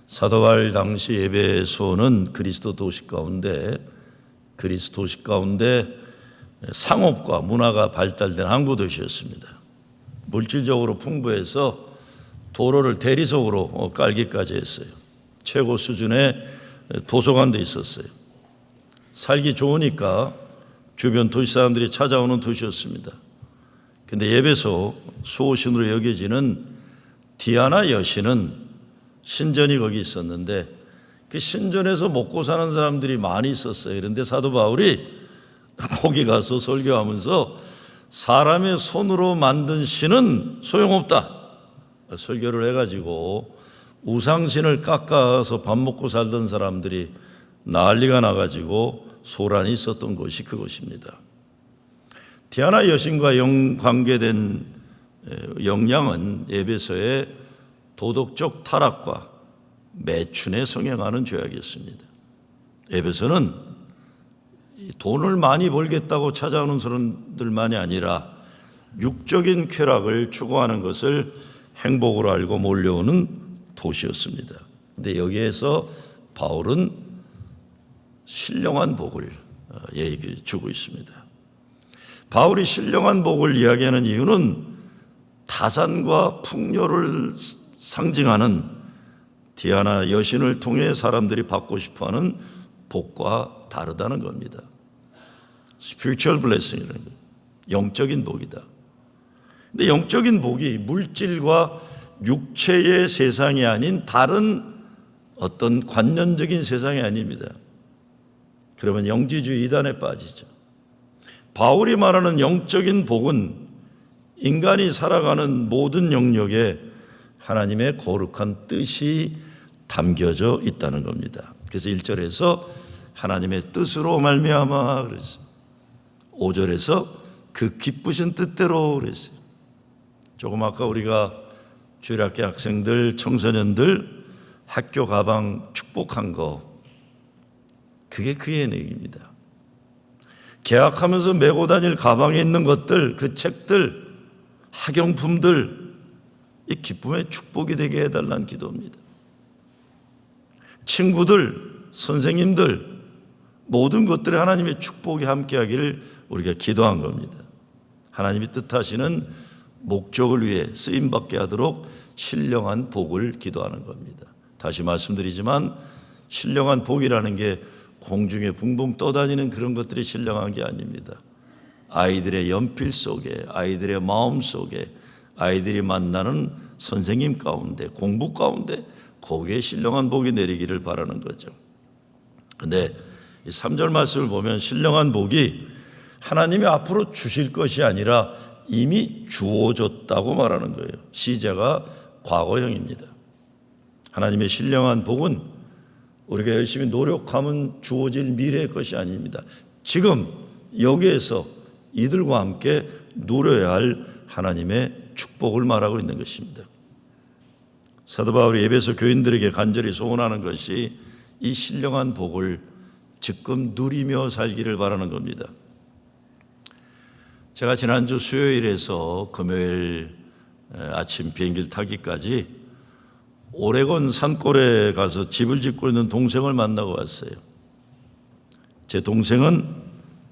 사도 바울 당시 에베소는 그리스 도시 가운데 상업과 문화가 발달된 항구 도시였습니다. 물질적으로 풍부해서 도로를 대리석으로 깔기까지 했어요. 최고 수준의 도서관도 있었어요. 살기 좋으니까 주변 도시 사람들이 찾아오는 도시였습니다. 근데 에베소 수호신으로 여겨지는 디아나 여신은 신전이 거기 있었는데 그 신전에서 먹고 사는 사람들이 많이 있었어요. 그런데 사도 바울이 거기 가서 설교하면서 사람의 손으로 만든 신은 소용없다 설교를 해가지고 우상신을 깎아서 밥 먹고 살던 사람들이 난리가 나가지고 소란이 있었던 곳이 그곳입니다. 디아나 여신과 관계된 영향은 에베소의 도덕적 타락과 매춘에 성행하는 죄악이었습니다. 에베소는 돈을 많이 벌겠다고 찾아오는 사람들만이 아니라 육적인 쾌락을 추구하는 것을 행복으로 알고 몰려오는 도시였습니다. 그런데 여기에서 바울은 신령한 복을 얘기 주고 있습니다. 바울이 신령한 복을 이야기하는 이유는 다산과 풍요를 상징하는 디아나 여신을 통해 사람들이 받고 싶어하는 복과 다르다는 겁니다. Spiritual blessing이라는 거예요. 영적인 복이다. 근데 영적인 복이 물질과 육체의 세상이 아닌 다른 어떤 관념적인 세상이 아닙니다. 그러면 영지주의 이단에 빠지죠. 바울이 말하는 영적인 복은 인간이 살아가는 모든 영역에 하나님의 거룩한 뜻이 담겨져 있다는 겁니다. 그래서 1절에서 하나님의 뜻으로 말미암아 그랬어요. 5절에서 그 기쁘신 뜻대로 그랬어요. 조금 아까 우리가 주일학교 학생들, 청소년들 학교 가방 축복한 거 그게 그 예능입니다. 개학하면서 메고 다닐 가방에 있는 것들, 그 책들, 학용품들 이 기쁨의 축복이 되게 해달라는 기도입니다. 친구들, 선생님들 모든 것들에 하나님의 축복이 함께하기를 우리가 기도한 겁니다. 하나님이 뜻하시는 목적을 위해 쓰임받게 하도록 신령한 복을 기도하는 겁니다. 다시 말씀드리지만 신령한 복이라는 게 공중에 붕붕 떠다니는 그런 것들이 신령한 게 아닙니다. 아이들의 연필 속에, 아이들의 마음 속에, 아이들이 만나는 선생님 가운데, 공부 가운데 거기에 신령한 복이 내리기를 바라는 거죠. 그런데 이 3절 말씀을 보면 신령한 복이 하나님이 앞으로 주실 것이 아니라 이미 주어졌다고 말하는 거예요. 시제가 과거형입니다. 하나님의 신령한 복은 우리가 열심히 노력하면 주어질 미래의 것이 아닙니다. 지금 여기에서 이들과 함께 누려야 할 하나님의 축복을 말하고 있는 것입니다. 사도 바울이 에베소 교인들에게 간절히 소원하는 것이 이 신령한 복을 지금 누리며 살기를 바라는 겁니다. 제가 지난주 수요일에서 금요일 아침 비행기를 타기까지 오레곤 산골에 가서 집을 짓고 있는 동생을 만나고 왔어요. 제 동생은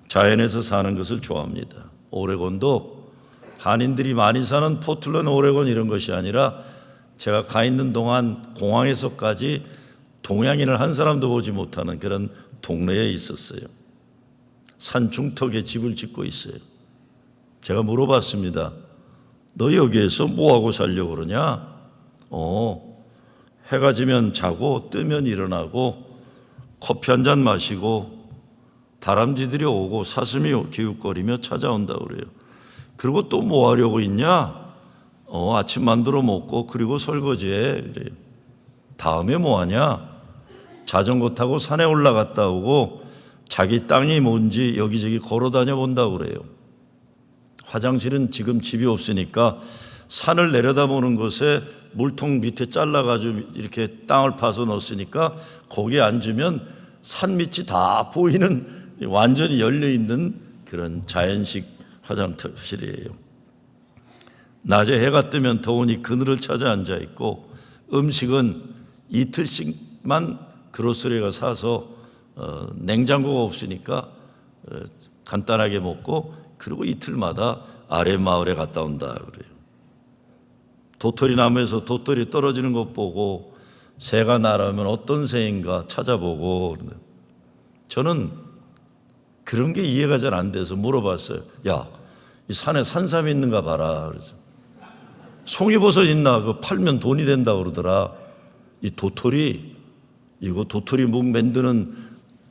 자연에서 사는 것을 좋아합니다. 오레곤도 한인들이 많이 사는 포틀랜드, 오레곤 이런 것이 아니라 제가 가 있는 동안 공항에서까지 동양인을 한 사람도 보지 못하는 그런 동네에 있었어요. 산 중턱에 집을 짓고 있어요. 제가 물어봤습니다. 너 여기에서 뭐하고 살려고 그러냐? 해가 지면 자고 뜨면 일어나고 커피 한 잔 마시고 다람쥐들이 오고 사슴이 기웃거리며 찾아온다고 그래요. 그리고 또 뭐 하려고 있냐? 아침 만들어 먹고 그리고 설거지해 그래요. 다음에 뭐 하냐? 자전거 타고 산에 올라갔다 오고 자기 땅이 뭔지 여기저기 걸어 다녀 본다고 그래요. 화장실은 지금 집이 없으니까 산을 내려다보는 곳에 물통 밑에 잘라가지고 이렇게 땅을 파서 넣었으니까 거기에 앉으면 산 밑이 다 보이는 완전히 열려있는 그런 자연식 화장실이에요. 낮에 해가 뜨면 더우니 그늘을 찾아 앉아있고 음식은 이틀씩만 그로스리가 사서 냉장고가 없으니까 간단하게 먹고 그리고 이틀마다 아래 마을에 갔다 온다 그래요. 도토리 나무에서 도토리 떨어지는 것 보고 새가 날아오면 어떤 새인가 찾아보고. 저는 그런 게 이해가 잘 안 돼서 물어봤어요. 야, 이 산에 산삼이 있는가 봐라. 그래서 송이버섯 있나? 그거 팔면 돈이 된다 그러더라. 이 도토리, 이거 도토리 묵 만드는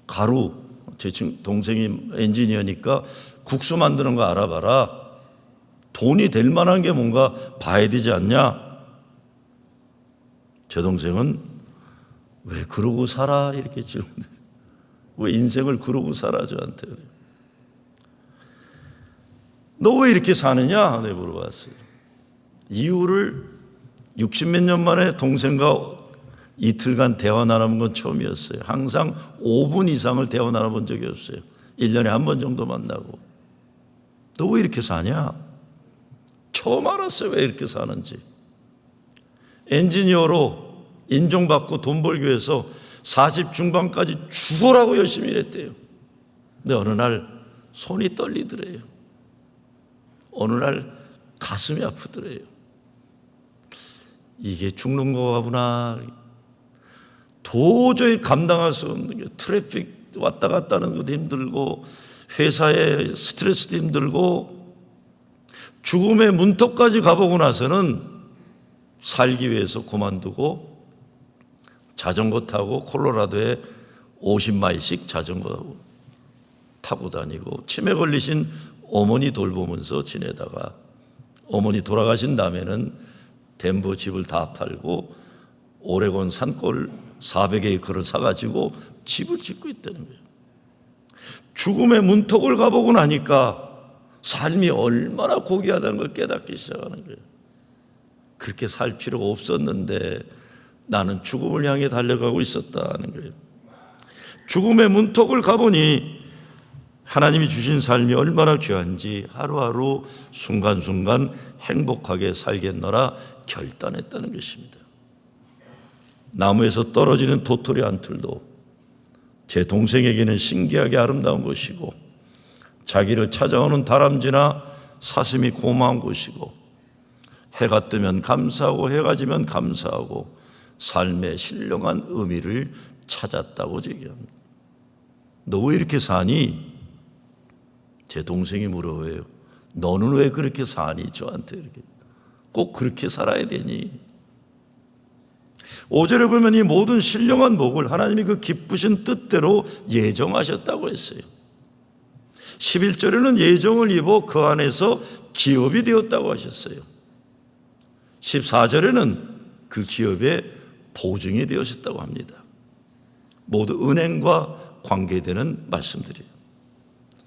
가루, 제 동생이 엔지니어니까 국수 만드는 거 알아봐라. 돈이 될 만한 게 뭔가 봐야 되지 않냐? 제 동생은 왜 그러고 살아? 이렇게 질문해. 왜 인생을 그러고 살아? 저한테 그래요. 너 왜 이렇게 사느냐? 내가 물어봤어요. 이유를 60몇 년 만에 동생과 이틀간 대화 나눠본 건 처음이었어요. 항상 5분 이상을 대화 나눠본 적이 없어요. 1년에 한 번 정도 만나고. 너 왜 이렇게 사냐? 처음 알았어요. 왜 이렇게 사는지. 엔지니어로 인정받고 돈 벌기 위해서 40 중반까지 죽어라고 열심히 일했대요. 근데 어느 날 손이 떨리더래요. 어느 날 가슴이 아프더래요. 이게 죽는 거구나. 도저히 감당할 수 없는 게, 트래픽 왔다 갔다 하는 것도 힘들고 회사에 스트레스도 힘들고 죽음의 문턱까지 가보고 나서는 살기 위해서 그만두고 자전거 타고 콜로라도에 50마일씩 자전거 타고 다니고 치매 걸리신 어머니 돌보면서 지내다가 어머니 돌아가신 다음에는 덴버 집을 다 팔고 오레곤 산골 400에이커를 사가지고 집을 짓고 있다는 거예요. 죽음의 문턱을 가보고 나니까 삶이 얼마나 고귀하다는 걸 깨닫기 시작하는 거예요. 그렇게 살 필요가 없었는데 나는 죽음을 향해 달려가고 있었다는 거예요. 죽음의 문턱을 가보니 하나님이 주신 삶이 얼마나 귀한지 하루하루 순간순간 행복하게 살겠노라 결단했다는 것입니다. 나무에서 떨어지는 도토리 한 틀도 제 동생에게는 신기하게 아름다운 것이고 자기를 찾아오는 다람쥐나 사슴이 고마운 것이고 해가 뜨면 감사하고 해가 지면 감사하고 삶의 신령한 의미를 찾았다고 얘기합니다. 너 왜 이렇게 사니? 제 동생이 물어요. 너는 왜 그렇게 사니? 저한테 이렇게. 꼭 그렇게 살아야 되니? 5절에 보면 이 모든 신령한 복을 하나님이 그 기쁘신 뜻대로 예정하셨다고 했어요. 11절에는 예정을 입어 그 안에서 기업이 되었다고 하셨어요. 14절에는 그 기업의 보증이 되었다고 합니다. 모두 은행과 관계되는 말씀들이에요.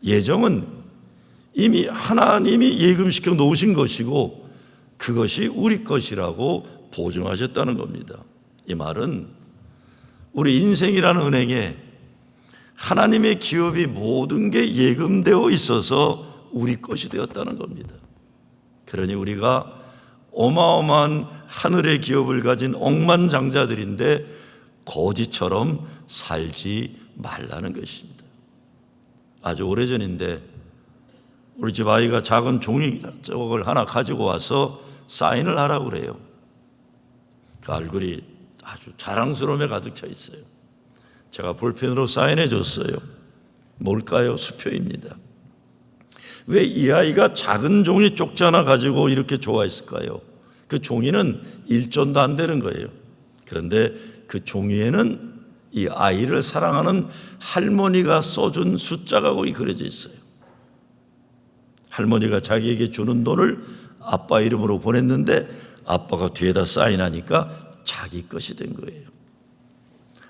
예정은 이미 하나님이 예금시켜 놓으신 것이고 그것이 우리 것이라고 보증하셨다는 겁니다. 이 말은 우리 인생이라는 은행에 하나님의 기업이 모든 게 예금되어 있어서 우리 것이 되었다는 겁니다. 그러니 우리가 어마어마한 하늘의 기업을 가진 억만장자들인데 거지처럼 살지 말라는 것입니다. 아주 오래전인데 우리 집 아이가 작은 종이조각을 하나 가지고 와서 사인을 하라고 그래요. 그 얼굴이 아주 자랑스러움에 가득 차 있어요. 제가 볼펜으로 사인해 줬어요. 뭘까요? 수표입니다. 왜 이 아이가 작은 종이 쪽지 하나 가지고 이렇게 좋아했을까요? 그 종이는 1전도 안 되는 거예요. 그런데 그 종이에는 이 아이를 사랑하는 할머니가 써준 숫자가 거기 그려져 있어요. 할머니가 자기에게 주는 돈을 아빠 이름으로 보냈는데 아빠가 뒤에다 사인하니까 자기 것이 된 거예요.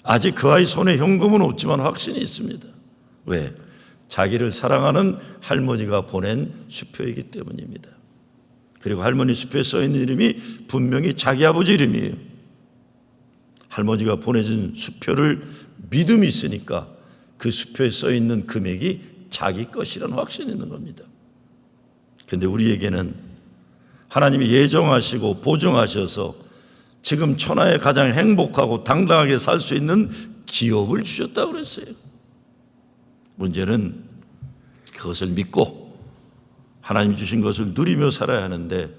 아직 그 아이 손에 현금은 없지만 확신이 있습니다. 왜? 자기를 사랑하는 할머니가 보낸 수표이기 때문입니다. 그리고 할머니 수표에 써있는 이름이 분명히 자기 아버지 이름이에요. 할머니가 보내준 수표를 믿음이 있으니까 그 수표에 써있는 금액이 자기 것이라는 확신이 있는 겁니다. 그런데 우리에게는 하나님이 예정하시고 보증하셔서 지금 천하에 가장 행복하고 당당하게 살 수 있는 기업을 주셨다고 그랬어요. 문제는 그것을 믿고 하나님 주신 것을 누리며 살아야 하는데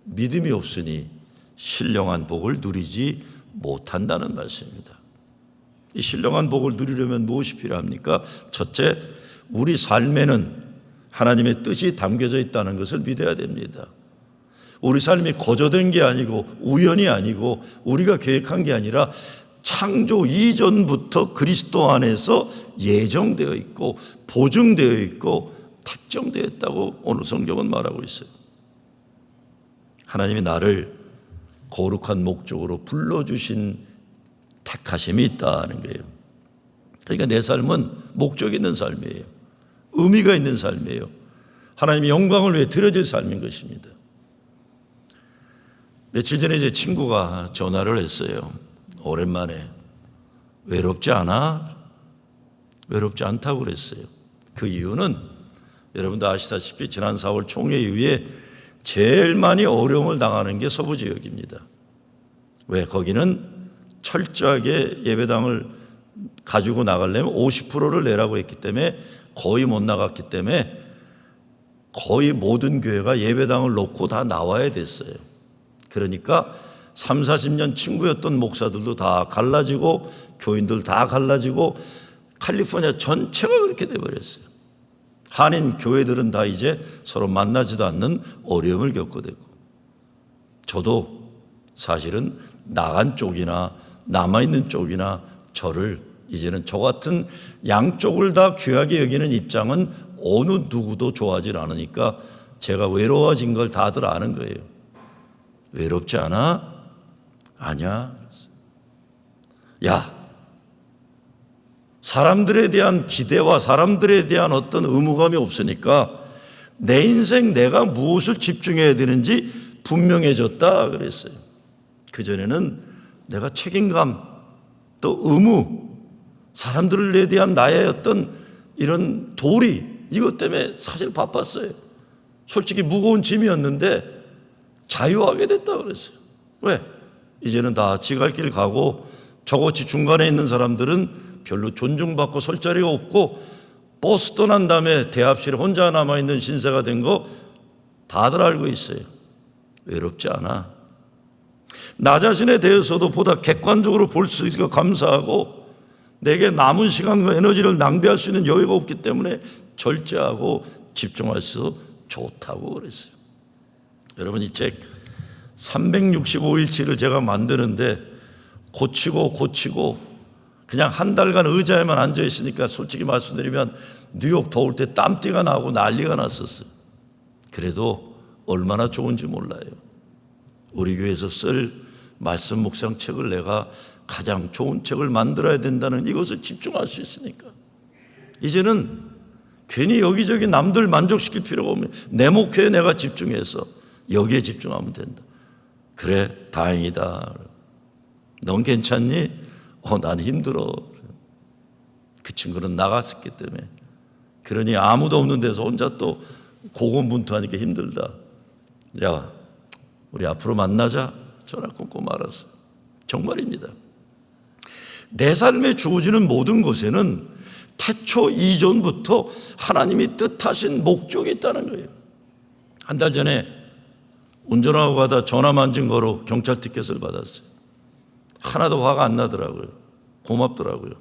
믿음이 없으니 신령한 복을 누리지 못한다는 말씀입니다. 이 신령한 복을 누리려면 무엇이 필요합니까? 첫째, 우리 삶에는 하나님의 뜻이 담겨져 있다는 것을 믿어야 됩니다. 우리 삶이 거저된 게 아니고 우연이 아니고 우리가 계획한 게 아니라 창조 이전부터 그리스도 안에서 예정되어 있고 보증되어 있고 택정되어 있다고 오늘 성경은 말하고 있어요. 하나님이 나를 거룩한 목적으로 불러주신 택하심이 있다는 거예요. 그러니까 내 삶은 목적 있는 삶이에요. 의미가 있는 삶이에요. 하나님의 영광을 위해 드려질 삶인 것입니다. 며칠 전에 제 친구가 전화를 했어요. 오랜만에. 외롭지 않아? 외롭지 않다고 그랬어요. 그 이유는 여러분도 아시다시피 지난 4월 총회 이후에 제일 많이 어려움을 당하는 게 서부 지역입니다. 왜? 거기는 철저하게 예배당을 가지고 나가려면 50%를 내라고 했기 때문에 거의 못 나갔기 때문에 거의 모든 교회가 예배당을 놓고 다 나와야 됐어요. 그러니까 3, 40년 친구였던 목사들도 다 갈라지고 교인들 다 갈라지고 캘리포니아 전체가 그렇게 돼버렸어요. 한인 교회들은 다 이제 서로 만나지도 않는 어려움을 겪게 되고, 저도 사실은 나간 쪽이나 남아있는 쪽이나 저를 이제는 저 같은 양쪽을 다 귀하게 여기는 입장은 어느 누구도 좋아하지 않으니까 제가 외로워진 걸 다들 아는 거예요. 외롭지 않아? 아니야. 야, 사람들에 대한 기대와 사람들에 대한 어떤 의무감이 없으니까 내 인생 내가 무엇을 집중해야 되는지 분명해졌다 그랬어요. 그전에는 내가 책임감 또 의무, 사람들에 대한 나의 어떤 이런 도리, 이것 때문에 사실 바빴어요. 솔직히 무거운 짐이었는데 자유하게 됐다 그랬어요. 왜? 이제는 다 지갈 길 가고 저같이 중간에 있는 사람들은 별로 존중받고 설 자리가 없고 버스 떠난 다음에 대합실에 혼자 남아있는 신세가 된 거 다들 알고 있어요. 외롭지 않아. 나 자신에 대해서도 보다 객관적으로 볼 수 있으니까 감사하고, 내게 남은 시간과 에너지를 낭비할 수 있는 여유가 없기 때문에 절제하고 집중할 수 좋다고 그랬어요. 여러분, 이 책 365일치를 제가 만드는데 고치고 그냥 한 달간 의자에만 앉아 있으니까 솔직히 말씀드리면 뉴욕 더울 때 땀띠가 나고 난리가 났었어요. 그래도 얼마나 좋은지 몰라요. 우리 교회에서 쓸 말씀 묵상 책을 내가 가장 좋은 책을 만들어야 된다는 이것을 집중할 수 있으니까 이제는 괜히 여기저기 남들 만족시킬 필요가 없는 내 목표에 내가 집중해서 여기에 집중하면 된다. 그래, 다행이다. 넌 괜찮니? 난 힘들어. 그 친구는 나갔었기 때문에. 그러니 아무도 없는 데서 혼자 또 고군분투하니까 힘들다. 야, 우리 앞으로 만나자. 전화 끊고 말았어. 정말입니다. 내 삶에 주어지는 모든 것에는 태초 이전부터 하나님이 뜻하신 목적이 있다는 거예요. 한 달 전에 운전하고 가다 전화 만진 거로 경찰 티켓을 받았어요. 하나도 화가 안 나더라고요. 고맙더라고요.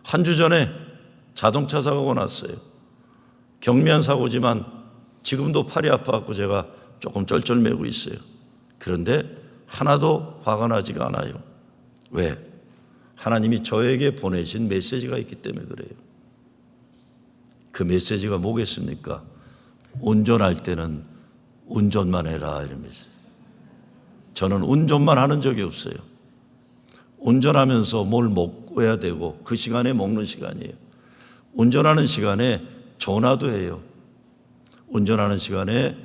한 주 전에 자동차 사고가 났어요. 경미한 사고지만 지금도 팔이 아파갖고 제가 조금 쩔쩔매고 있어요. 그런데 하나도 화가 나지가 않아요. 왜? 하나님이 저에게 보내신 메시지가 있기 때문에 그래요. 그 메시지가 뭐겠습니까? 운전할 때는 운전만 해라, 이런 메시지. 저는 운전만 하는 적이 없어요. 운전하면서 뭘 먹어야 되고 그 시간에 먹는 시간이에요. 운전하는 시간에 전화도 해요. 운전하는 시간에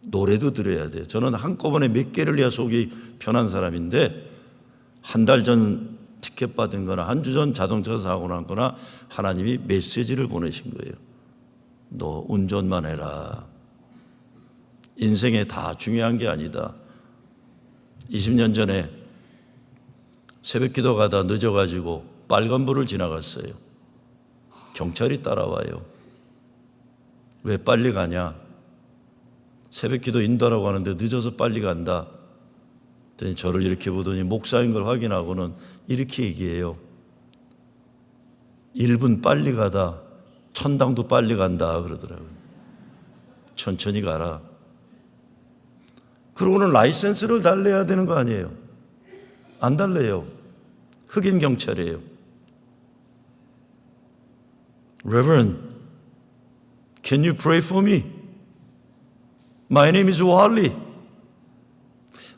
노래도 들어야 돼요. 저는 한꺼번에 몇 개를 해야 속이 편한 사람인데 한 달 전 티켓 받은 거나 한 주 전 자동차 사고 난 거나 하나님이 메시지를 보내신 거예요. 너 운전만 해라. 인생에 다 중요한 게 아니다. 20년 전에 새벽 기도 가다 늦어가지고 빨간불을 지나갔어요. 경찰이 따라와요. 왜 빨리 가냐? 새벽 기도 인도하라고 하는데 늦어서 빨리 간다. 그랬더니 저를 이렇게 보더니 목사인 걸 확인하고는 이렇게 얘기해요. 1분 빨리 가다 천당도 빨리 간다 그러더라고요. 천천히 가라. 그러고는 라이센스를 달래야 되는 거 아니에요? 안 달래요. 흑인 경찰이에요. Reverend, can you pray for me? My name is Wally.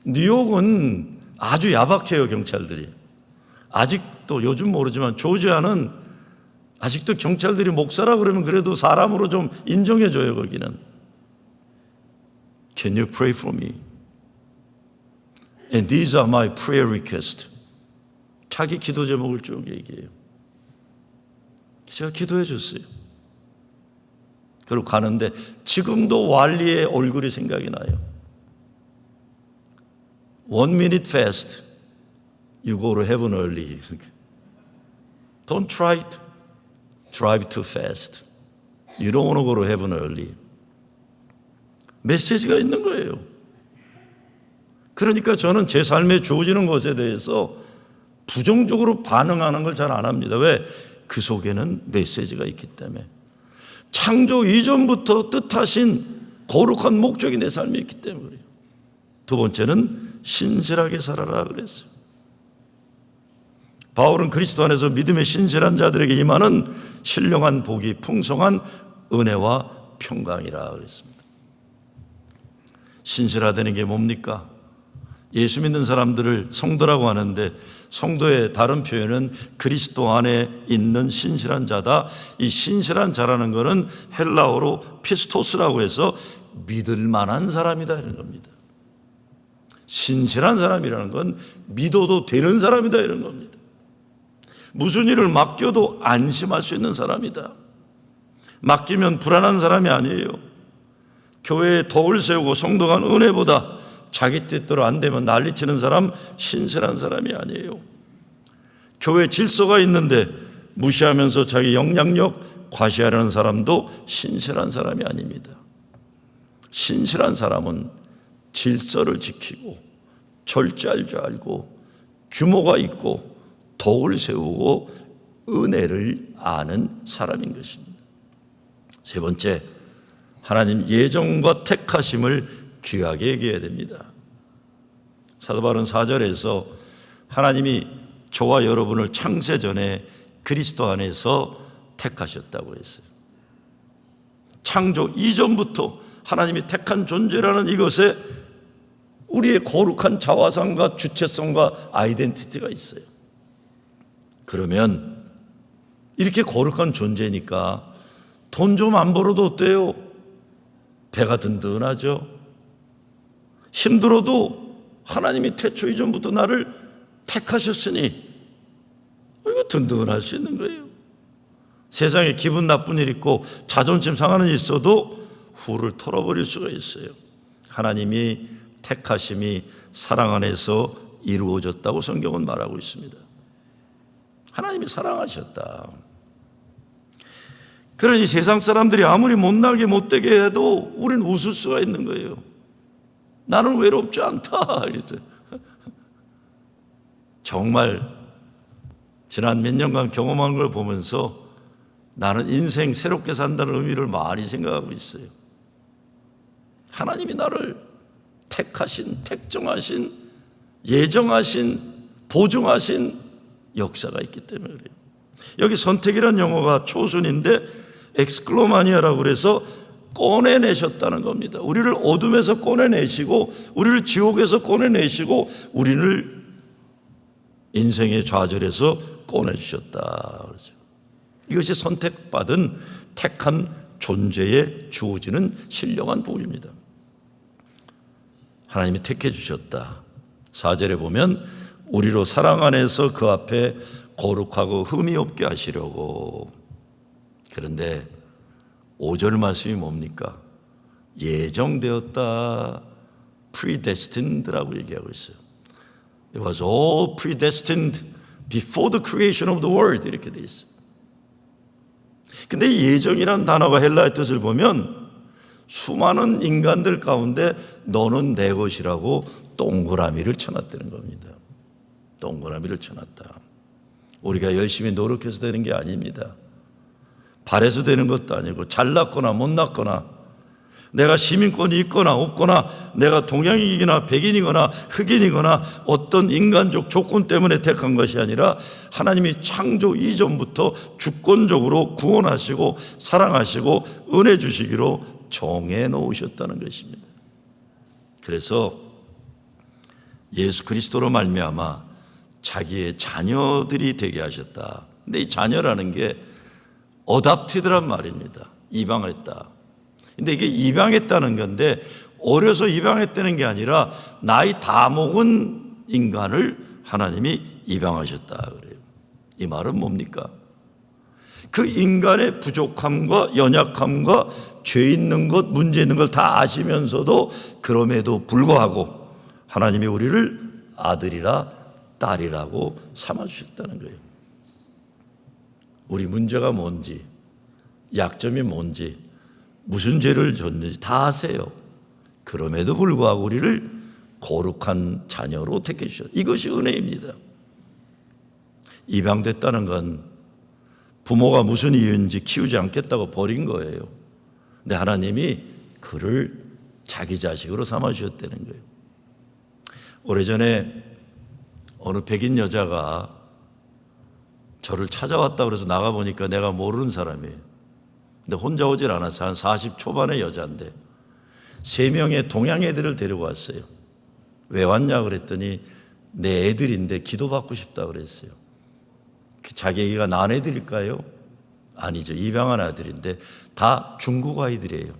뉴욕은 아주 야박해요, 경찰들이. 아직도 요즘 모르지만 조지아는 아직도 경찰들이 목사라 그러면 그래도 사람으로 좀 인정해줘요, 거기는. Can you pray for me? And these are my prayer requests. 자기 기도 제목을 쭉 얘기해요. 제가 기도해 줬어요. 그리고 가는데 지금도 왈리의 얼굴이 생각이 나요. 1 minute fast, you go to heaven early. Don't try to drive too fast. You don't want to go to heaven early. 메시지가 있는 거예요. 그러니까 저는 제 삶에 주어지는 것에 대해서 부정적으로 반응하는 걸 잘 안 합니다. 왜? 그 속에는 메시지가 있기 때문에. 창조 이전부터 뜻하신 거룩한 목적이 내 삶에 있기 때문에 그래요. 두 번째는 신실하게 살아라 그랬어요. 바울은 그리스도 안에서 믿음의 신실한 자들에게 임하는 신령한 복이 풍성한 은혜와 평강이라 그랬습니다. 신실하다는 게 뭡니까? 예수 믿는 사람들을 성도라고 하는데 성도의 다른 표현은 그리스도 안에 있는 신실한 자다. 이 신실한 자라는 것은 헬라어로 피스토스라고 해서 믿을 만한 사람이다 이런 겁니다. 신실한 사람이라는 건 믿어도 되는 사람이다 이런 겁니다. 무슨 일을 맡겨도 안심할 수 있는 사람이다. 맡기면 불안한 사람이 아니에요. 교회에 덕을 세우고 성도간 은혜보다 자기 뜻대로 안 되면 난리치는 사람, 신실한 사람이 아니에요. 교회 질서가 있는데 무시하면서 자기 영향력 과시하려는 사람도 신실한 사람이 아닙니다. 신실한 사람은 질서를 지키고 절제할 줄 알고 규모가 있고 덕을 세우고 은혜를 아는 사람인 것입니다. 세 번째, 하나님 예정과 택하심을 귀하게 얘기해야 됩니다. 사도 바울은 4절에서 하나님이 저와 여러분을 창세전에 그리스도 안에서 택하셨다고 했어요. 창조 이전부터 하나님이 택한 존재라는 이것에 우리의 거룩한 자화상과 주체성과 아이덴티티가 있어요. 그러면 이렇게 거룩한 존재니까 돈 좀 안 벌어도 어때요? 배가 든든하죠. 힘들어도 하나님이 태초 이전부터 나를 택하셨으니 이거 든든할 수 있는 거예요. 세상에 기분 나쁜 일 있고 자존심 상하는 일 있어도 후를 털어버릴 수가 있어요. 하나님이 택하심이 사랑 안에서 이루어졌다고 성경은 말하고 있습니다. 하나님이 사랑하셨다. 그러니 세상 사람들이 아무리 못나게 못되게 해도 우리는 웃을 수가 있는 거예요. 나는 외롭지 않다. 이랬어요. 정말 지난 몇 년간 경험한 걸 보면서 나는 인생 새롭게 산다는 의미를 많이 생각하고 있어요. 하나님이 나를 택하신, 택정하신, 예정하신, 보증하신 역사가 있기 때문에 그래요. 여기 선택이란 용어가 초순인데 엑스클로마니아라고 그래서 꺼내내셨다는 겁니다. 우리를 어둠에서 꺼내내시고 우리를 지옥에서 꺼내내시고 우리를 인생의 좌절에서 꺼내주셨다. 그렇죠. 이것이 선택받은 택한 존재에 주어지는 신령한 복입니다. 하나님이 택해 주셨다. 4절에 보면 우리로 사랑 안에서 그 앞에 거룩하고 흠이 없게 하시려고. 그런데 5절 말씀이 뭡니까? 예정되었다. predestined라고 얘기하고 있어요. It was all predestined before the creation of the world 이렇게 돼 있어요. 근데 예정이란 단어가 헬라의 뜻을 보면 수많은 인간들 가운데 너는 내 것이라고 동그라미를 쳐놨다는 겁니다. 동그라미를 쳐놨다. 우리가 열심히 노력해서 되는 게 아닙니다. 바래서 되는 것도 아니고 잘났거나 못났거나 내가 시민권이 있거나 없거나 내가 동양인이거나 백인이거나 흑인이거나 어떤 인간적 조건 때문에 택한 것이 아니라 하나님이 창조 이전부터 주권적으로 구원하시고 사랑하시고 은혜 주시기로 정해 놓으셨다는 것입니다. 그래서 예수 그리스도로 말미암아 자기의 자녀들이 되게 하셨다. 근데 이 자녀라는 게 어답티드란 말입니다. 입양했다. 근데 이게 입양했다는 건데 어려서 입양했다는 게 아니라 나이 다 먹은 인간을 하나님이 입양하셨다 그래요. 이 말은 뭡니까? 그 인간의 부족함과 연약함과 죄 있는 것, 문제 있는 걸 다 아시면서도 그럼에도 불구하고 하나님이 우리를 아들이라 딸이라고 삼아주셨다는 거예요. 우리 문제가 뭔지, 약점이 뭔지, 무슨 죄를 졌는지 다 아세요. 그럼에도 불구하고 우리를 거룩한 자녀로 택해 주셨어요. 이것이 은혜입니다. 입양됐다는 건 부모가 무슨 이유인지 키우지 않겠다고 버린 거예요. 근데 하나님이 그를 자기 자식으로 삼아주셨다는 거예요. 오래전에 어느 백인 여자가 저를 찾아왔다고 그래서 나가보니까 내가 모르는 사람이에요. 근데 혼자 오질 않았어요. 한 40 초반의 여자인데 3명의 동양 애들을 데리고 왔어요. 왜 왔냐 그랬더니 내 애들인데 기도받고 싶다 그랬어요. 자기 애기가 난 애들일까요? 아니죠. 입양한 아들인데 다 중국 아이들이에요.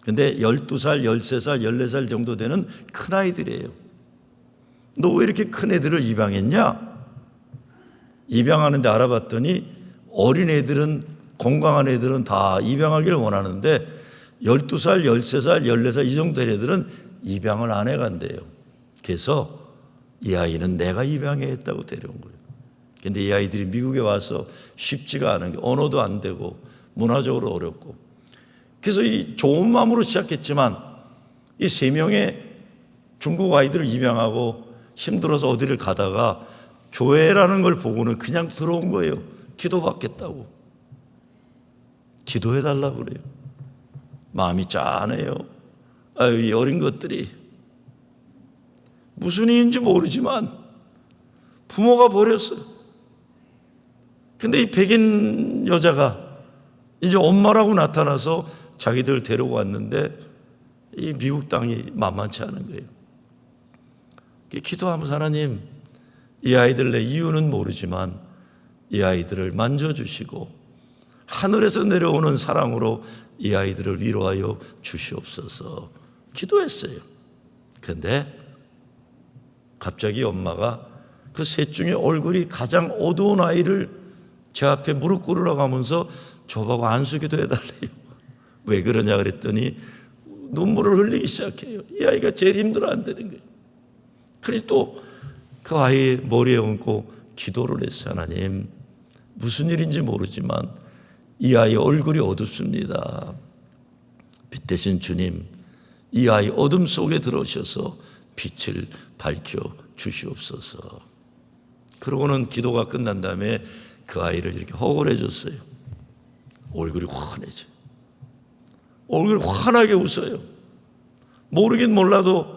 근데 12살, 13살, 14살 정도 되는 큰 아이들이에요. 너 왜 이렇게 큰 애들을 입양했냐? 입양하는데 알아봤더니 어린 애들은 건강한 애들은 다 입양하기를 원하는데 12살, 13살, 14살 이 정도 된 애들은 입양을 안 해간대요. 그래서 이 아이는 내가 입양해 했다고 데려온 거예요. 그런데 이 아이들이 미국에 와서 쉽지가 않은 게 언어도 안 되고 문화적으로 어렵고 그래서 이 좋은 마음으로 시작했지만 이 3명의 중국 아이들을 입양하고 힘들어서 어디를 가다가 교회라는 걸 보고는 그냥 들어온 거예요. 기도받겠다고. 기도해달라고 그래요. 마음이 짠해요. 아유, 이 어린 것들이 무슨 이유인지 모르지만 부모가 버렸어요. 근데 이 백인 여자가 이제 엄마라고 나타나서 자기들 데리고 왔는데 이 미국 땅이 만만치 않은 거예요. 기도하면서 하나님, 이 아이들 내 이유는 모르지만 이 아이들을 만져주시고 하늘에서 내려오는 사랑으로 이 아이들을 위로하여 주시옵소서 기도했어요. 그런데 갑자기 엄마가 그 셋 중에 얼굴이 가장 어두운 아이를 제 앞에 무릎 꿇으라고 하면서 저보고 안수기도 해달래요. 왜 그러냐 그랬더니 눈물을 흘리기 시작해요. 이 아이가 제일 힘들어 한다는 거예요. 그래서 또 그 아이의 머리에 얹고 기도를 했어요. 하나님, 무슨 일인지 모르지만 이 아이 얼굴이 어둡습니다. 빛 대신 주님, 이 아이 어둠 속에 들어오셔서 빛을 밝혀 주시옵소서. 그러고는 기도가 끝난 다음에 그 아이를 이렇게 허걸해 줬어요. 얼굴이 환해져요. 얼굴이 환하게 웃어요. 모르긴 몰라도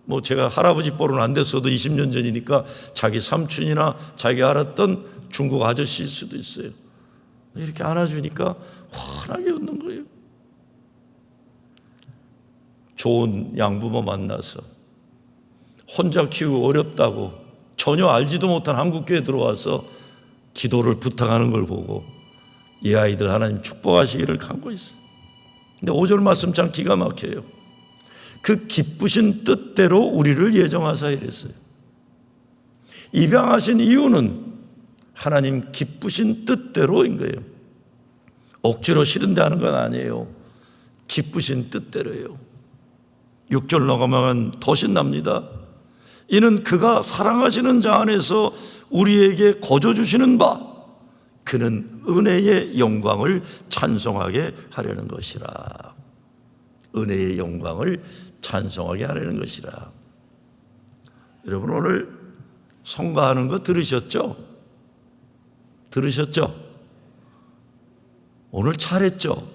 뭐 제가 할아버지 뻘은 안 됐어도 20년 전이니까 자기 삼촌이나 자기 알았던 중국 아저씨일 수도 있어요. 이렇게 안아주니까 환하게 웃는 거예요. 좋은 양부모 만나서 혼자 키우고 어렵다고 전혀 알지도 못한 한국교회에 들어와서 기도를 부탁하는 걸 보고 이 아이들 하나님 축복하시기를 간구고 있어요. 근데 5절 말씀 참 기가 막혀요. 그 기쁘신 뜻대로 우리를 예정하사 이랬어요. 입양하신 이유는 하나님 기쁘신 뜻대로인 거예요. 억지로 싫은데 하는 건 아니에요. 기쁘신 뜻대로예요. 6절 넘어가면 더 신납니다. 이는 그가 사랑하시는 자 안에서 우리에게 거저 주시는 바 그는 은혜의 영광을 찬송하게 하려는 것이라. 은혜의 영광을 찬송하게 하려는 것이라. 여러분 오늘 성가하는 거 들으셨죠? 들으셨죠? 오늘 잘했죠?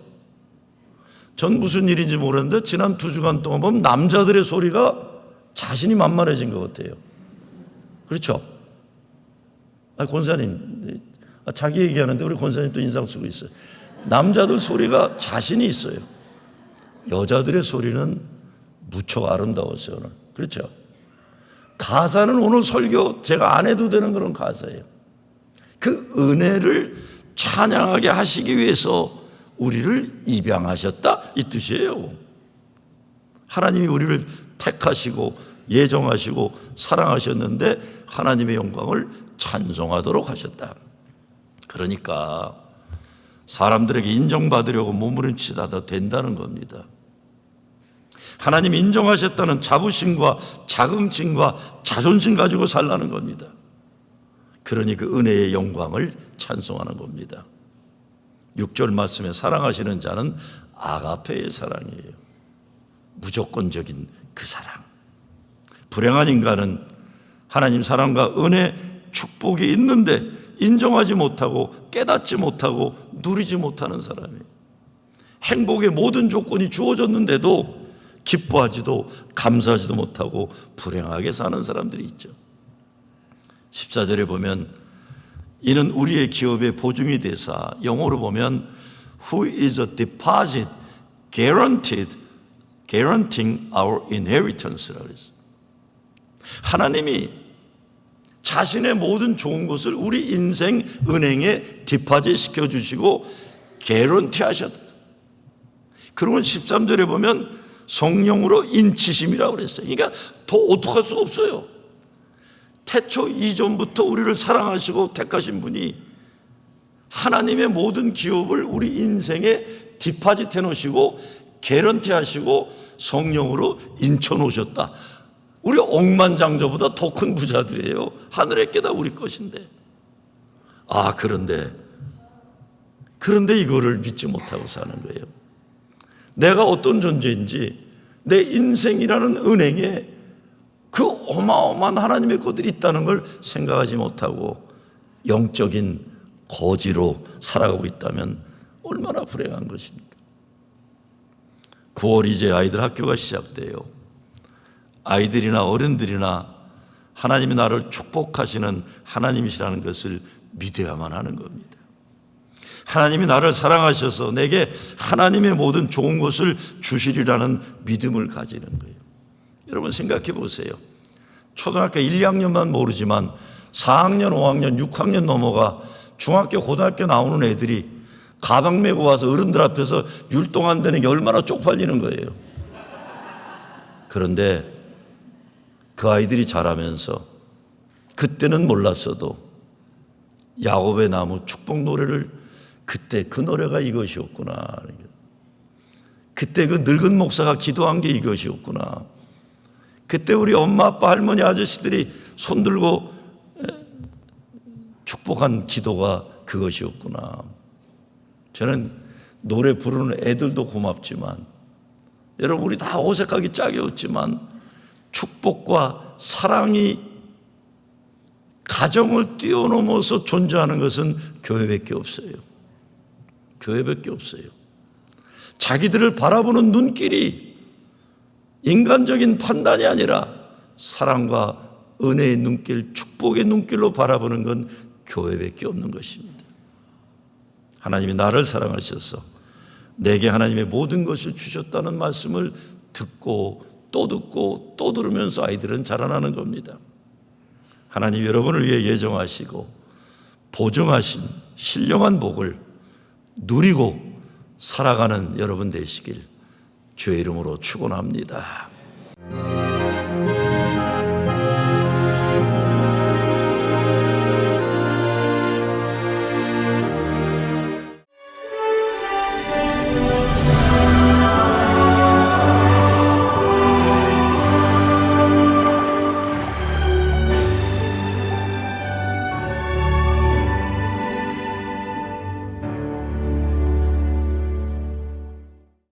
전 무슨 일인지 모르는데 지난 2주간 동안 보면 남자들의 소리가 자신이 만만해진 것 같아요. 그렇죠? 권사님 자기 얘기하는데 우리 권사님 또 인상 쓰고 있어요. 남자들 소리가 자신이 있어요. 여자들의 소리는 무척 아름다웠어요 오늘. 그렇죠? 가사는 오늘 설교 제가 안 해도 되는 그런 가사예요. 그 은혜를 찬양하게 하시기 위해서 우리를 입양하셨다 이 뜻이에요. 하나님이 우리를 택하시고 예정하시고 사랑하셨는데 하나님의 영광을 찬송하도록 하셨다. 그러니까 사람들에게 인정받으려고 몸부림치다도 된다는 겁니다. 하나님이 인정하셨다는 자부심과 자긍심과 자존심 가지고 살라는 겁니다. 그러니 그 은혜의 영광을 찬송하는 겁니다. 6절 말씀에 사랑하시는 자는 아가페의 사랑이에요. 무조건적인 그 사랑. 불행한 인간은 하나님 사랑과 은혜, 축복이 있는데 인정하지 못하고 깨닫지 못하고 누리지 못하는 사람이에요. 행복의 모든 조건이 주어졌는데도 기뻐하지도 감사하지도 못하고 불행하게 사는 사람들이 있죠. 14절에 보면 이는 우리의 기업의 보증이 되사, 영어로 보면 who is a deposit guaranteeing our inheritance라고 했어요. 하나님이 자신의 모든 좋은 것을 우리 인생 은행에 디파짓 시켜주시고 개런티 하셨다. 그리고 13절에 보면 성령으로 인치심이라고 그랬어요. 그러니까 더 어떡할 수가 없어요. 태초 이전부터 우리를 사랑하시고 택하신 분이 하나님의 모든 기업을 우리 인생에 디파짓 해놓으시고 개런티 하시고 성령으로 인쳐 놓으셨다. 우리 억만장자보다 더 큰 부자들이에요. 하늘의 깨다 우리 것인데. 그런데 이거를 믿지 못하고 사는 거예요. 내가 어떤 존재인지 내 인생이라는 은행에 그 어마어마한 하나님의 것들이 있다는 걸 생각하지 못하고 영적인 거지로 살아가고 있다면 얼마나 불행한 것입니까? 9월 이제 아이들 학교가 시작돼요. 아이들이나 어른들이나 하나님이 나를 축복하시는 하나님이시라는 것을 믿어야만 하는 겁니다. 하나님이 나를 사랑하셔서 내게 하나님의 모든 좋은 것을 주시리라는 믿음을 가지는 거예요. 여러분 생각해 보세요. 초등학교 1, 2학년만 모르지만 4학년, 5학년, 6학년 넘어가 중학교, 고등학교 나오는 애들이 가방 메고 와서 어른들 앞에서 율동한다는 게 얼마나 쪽팔리는 거예요. 그런데 그 아이들이 자라면서 그때는 몰랐어도 야곱의 나무 축복 노래를 그때 그 노래가 이것이었구나. 그때 그 늙은 목사가 기도한 게 이것이었구나. 그때 우리 엄마, 아빠, 할머니, 아저씨들이 손들고 축복한 기도가 그것이었구나. 저는 노래 부르는 애들도 고맙지만 여러분 우리 다 어색하게 짝이 없지만 축복과 사랑이 가정을 뛰어넘어서 존재하는 것은 교회밖에 없어요. 교회밖에 없어요. 자기들을 바라보는 눈길이 인간적인 판단이 아니라 사랑과 은혜의 눈길, 축복의 눈길로 바라보는 건 교회밖에 없는 것입니다. 하나님이 나를 사랑하셔서 내게 하나님의 모든 것을 주셨다는 말씀을 듣고 또 들으면서 아이들은 자라나는 겁니다. 하나님 여러분을 위해 예정하시고 보증하신 신령한 복을 누리고 살아가는 여러분 되시길 주의 이름으로 축원합니다.